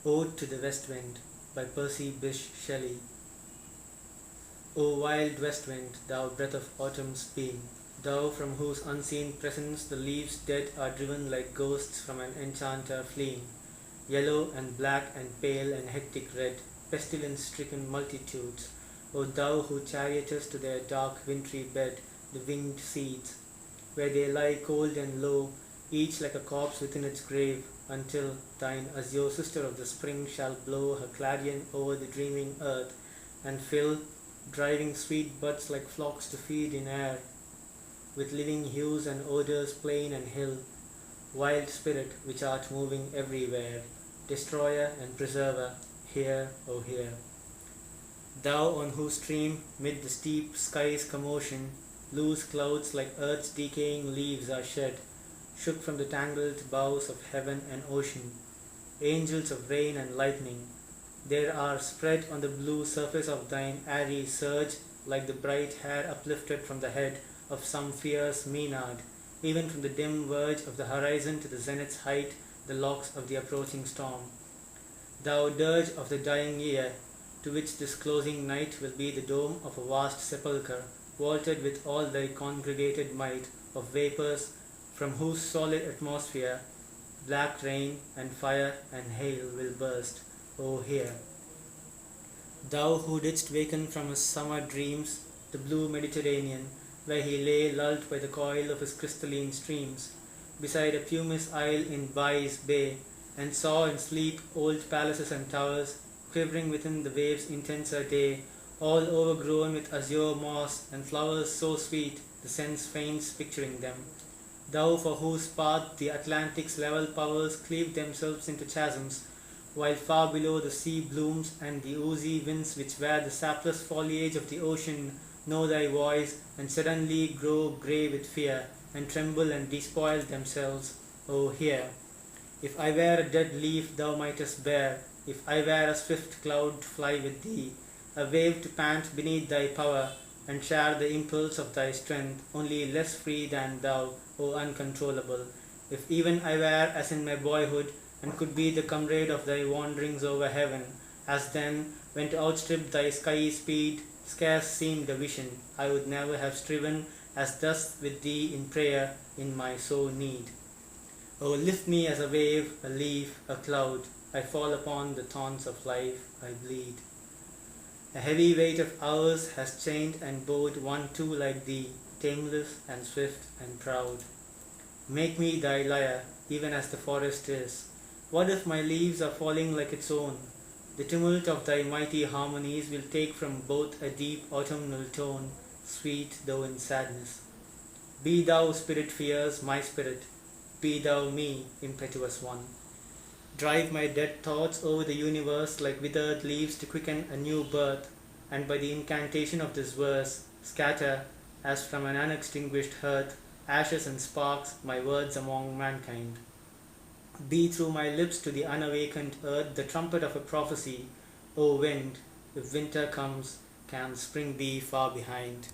Ode to the West Wind by Percy Bysshe Shelley. O wild west wind, thou breath of autumn's being, thou from whose unseen presence the leaves dead are driven like ghosts from an enchanter fleeing, yellow and black and pale and hectic red, pestilence-stricken multitudes, O thou who chariotest to their dark wintry bed the winged seeds, where they lie cold and low, each like a corpse within its grave, until thine azure sister of the spring shall blow her clarion over the dreaming earth, and fill, driving sweet buds like flocks to feed in air, with living hues and odors plain and hill, wild spirit which art moving everywhere, destroyer and preserver, hear, O hear. Thou on whose stream, mid the steep sky's commotion, loose clouds like earth's decaying leaves are shed, shook from the tangled boughs of heaven and ocean, angels of rain and lightning, there are spread on the blue surface of thine airy surge, like the bright hair uplifted from the head of some fierce Maenad, even from the dim verge of the horizon to the zenith's height, the locks of the approaching storm. Thou dirge of the dying year, to which this closing night will be the dome of a vast sepulchre, vaulted with all thy congregated might of vapours, from whose solid atmosphere black rain and fire and hail will burst, O hear. Thou who didst waken from his summer dreams the blue Mediterranean, where he lay lulled by the coil of his crystalline streams, beside a pumice isle in Bai's bay, and saw in sleep old palaces and towers, quivering within the waves' intenser day, all overgrown with azure moss and flowers so sweet the sense faints picturing them. Thou for whose path the Atlantic's level powers cleave themselves into chasms, while far below the sea blooms and the oozy winds which wear the sapless foliage of the ocean know thy voice and suddenly grow grey with fear and tremble and despoil themselves, O hear. If I were a dead leaf thou mightest bear, if I were a swift cloud to fly with thee, a wave to pant beneath thy power, and share the impulse of thy strength, only less free than thou, O uncontrollable. If even I were as in my boyhood, and could be the comrade of thy wanderings over heaven, as then, when to outstrip thy skyey speed scarce seemed a vision, I would never have striven as thus with thee in prayer in my sore need. O lift me as a wave, a leaf, a cloud, I fall upon the thorns of life, I bleed. A heavy weight of hours has chained and bowed one too like thee, tameless and swift and proud. Make me thy lyre, even as the forest is. What if my leaves are falling like its own? The tumult of thy mighty harmonies will take from both a deep autumnal tone, sweet though in sadness. Be thou spirit fierce, my spirit, be thou me, impetuous one. Drive my dead thoughts over the universe like withered leaves to quicken a new birth, and by the incantation of this verse, scatter, as from an unextinguished hearth, ashes and sparks, my words among mankind. Be through my lips to the unawakened earth the trumpet of a prophecy, O wind, if winter comes, can spring be far behind?